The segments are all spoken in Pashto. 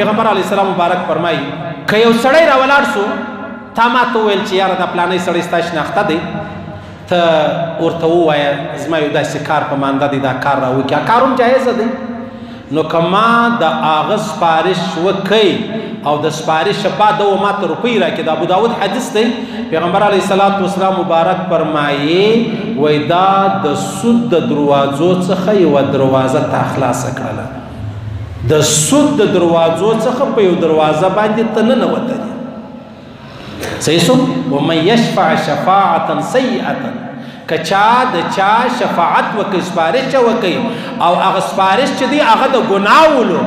پیغمبر علیه السلام مبارک فرمایي که یو سړی راولاړ سو تا ما ته وویل چې یاره دا پلانی سړی ستا شناخته دی ته ورته ووایه زما یو داسې کار په مانده دی دا کار راوکړي کار هم جایزه دی نو که ما د هغه سپارش وکړئ او د سپارش بعد و ما ته روپۍ راکړي د ابوداود حدیث دی پیغمبر علیه السلام مبارک فرمایي وایي دا د سود د دروازو څخه یوه دروازه تا خلاصه کړله د سود د دروازو څخه په یو دروازه باندې ته ننوتلې صحیح شو ومن یشفع شفاعة سیئة که چا د چا شفاعت وکړي سپارش وکړي او هغه سپارش چې دی هغه د ګناه ولو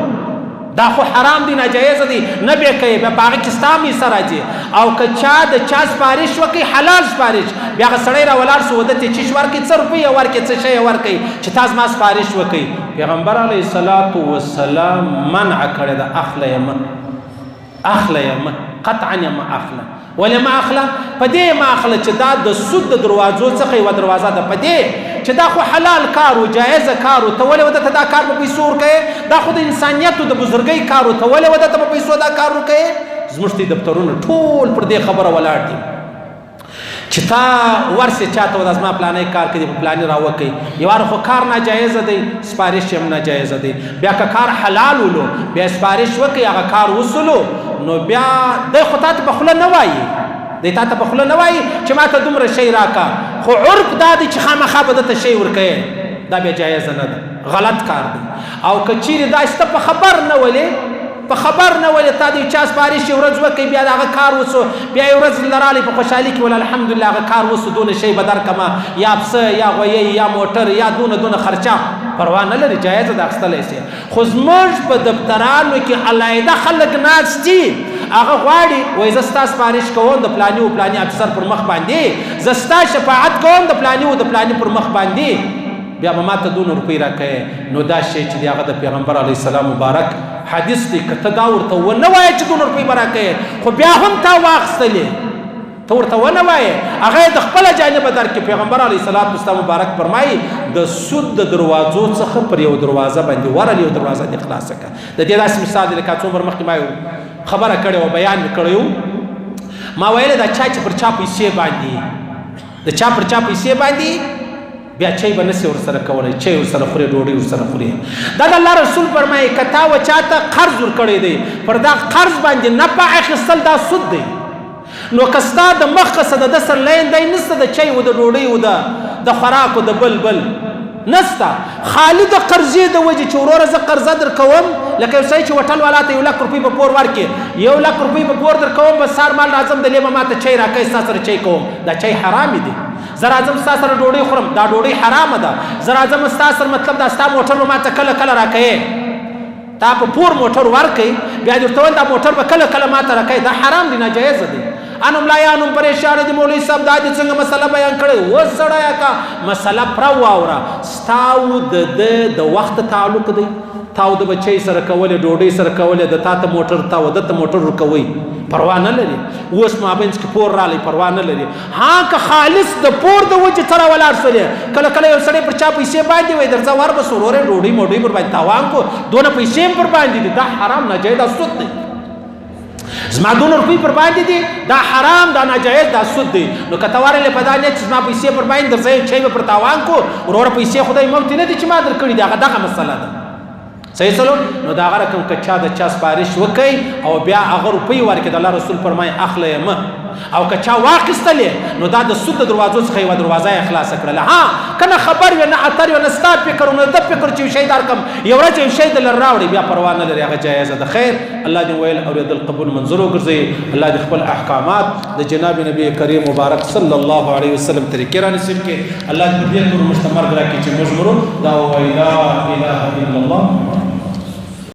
دا خو حرام دی ناجایز دی نه به کوي بیا په هغه کې ستا میسه راځي او که چا د چا سپارش وکړي حلال سپارش بیا هغه سړی راولاړ سو ودته چیش ورکړي څه روپۍ ورکړي څه شی ورکړي چې تا زما سپارش وکړي پیغمبر علیه السلام منع کړی ده اخله یې مه قطعا یې مه اخله ولې مه اخله په دې مه اخله چې دا د سود د دروازو څخه یوه دروازه ده په دې چې دا خو حلال کار و جایزه کار و ته ولې ودته دا کار په پیسو ورکوې دا خو د انسانیت و د بزرګۍ کار و ته ولې ودته په پیسو دا کار ورکوې زموږ دې دفترونه ټول پر دې خبره ولاړ دي چې تا ورسې چاته ودا زما پلانی کار کوي په پلانی راوکړي یوار خو کار ناجایزه دی سپارش هم ناجایزه دی بیا که کار حلال ولو بیا سپارش وکړي هغه کار وسلو نو بیا دی خو تا ته په خوله نه وایي دی تا ته په خوله نه وایي چې ما ته دومره شی راکا خو عرف دا دی چې خامخا به دته شی ورکوې دا بیا جایزه نه ده غلط کار دی او که چیرې دا سته په خبر نه ولې په خبر نه ولې تا د چا سپارش یو ورځ وکړي بیا د هغه کار وسو بیا یو ورځ لرالی په خوشحالي کې ول الحمدلله هغه کار وسو دونه شی به درکمه یا پسه یا غویی یا موټر یا دونه خرچه پروا نه لري جایزه ده اخیستلی شي خو زموږ په دفترانو کې علیحده خلک ناست دي هغه غواړي وایي زه ستا سپارش کوم د پلاني و پلاني افسر پر مخ باندې زه ستا شفاعت کوم د پلاني و د پلاني پر مخ باندې بیا به ما ته دونه روپۍ راکوې نو دا شی چې دی هغه د پیغمبر علیه السلام مبارک حدیث دی که ته دا ورته ونه وایې چې دونه روپۍ به راکوې خو بیا هم تا واخیستلې ته ورته ونه وایې هغه یې د خپله جانبه درکړي پیغمبر علیه السلام مبارک فرمایي د سود د دروازو څخه پر یو دروازه باندې ورل یو دروازه دې خلاصه کړه د دې داسې مثال دی لکه څو عمر مخکې ما یو خبره کړې وه بیان مې کړی ما ویلې دا چا چې پر چا پیسې باندې د چا پر چا پیسې باندې بیا چای به نسی ورسره کولی چای ورسره خوري ډوډۍ ورسره خوري دا د الله رسول فرمایي که تا و چاته قرض ورکړی دی پر دا قرض باندې نفع اخیستل دا سود دی نو که ستا د مخ څخه د ده سره لین دی نسته د چای و د ډوډۍ و د خوراکو د بل نسته خالي د قرضې د وجې چې وروره زه قرضه در کوم لکه یو سړی چې هوټل والا ته 1 لک روپۍ په پور ورکړي 1 لک روپۍ په پور در کوم به سهار مال راځم د لیمه ما ته چای راکوي ستا سره چای کوم دا چای حرامې دی زه راځم ستا سره ډوډۍ خورم دا ډوډۍ حرامه ده زه راځم ستا سره مطلب دا ستا موټر به ما ته کله راکوې تا په پور موټر ورکوي بیا دې ورته ویل دا موټر به کله ما ته راکوي دا حرام دی ناجایزه دی انم لایانم پریشان دي مولوي صاحب دا دې څنګه مسله بیان کړې و سړی کا مسله پر واوره ستاو د وخت تعلق دی تاو د بچی سره کولې ډوډۍ سره کولې د تا ته موټر تا و د ته موټر ورکوي پروا نه لري اوس مابینځ کې پور رالی پروا نه لري ها که خالص د پور د وجې ته راولاړ سولې کله یو سړی پر چا پیسې باندې وایي درځه ور به سورورې ډوډۍ موډۍ پر باندې تاوان کو دونه پیسې هم پر باندې دي دا حرام ناجایز دا سود دی زما دونه روپۍ پر باندې دي دا حرام دا ناجایز دا سود دی نو که ته ورلې په دا نیت چې زما پیسې پر باندې درځه چای به پر تاوان کو وروره پیسې خدای موتې نه دي چې ما در کړي دي هغه دغه مسله ده صحیح سلو نو دا هغه رقم که چا د چا سپارش وکړي او بیا هغه روپۍ ورکړي د الله رسول فرمایي اخله یې مه او که چا واخیستلې نو دا د سود د دروازو څخه یوه دروازه یې خلاصه کړله ها که نه خبر وي نه اتر وي نه ستا فکر نه ده فکر چې یو شی درکړم یو ورځ یو شی دلر راوړي بیا پروا نه لري هغه جایزه ده خیر الله دې ویل اورېدل قبول منظور وګرځوي الله دې خپل احکامات د جناب نبی کریم مبارک صلی الله علیه وسلم طریقې رانصیب کړي الله دې دې نور مستمر راکړي چې موږ مرو دا وایي لا اله الا الله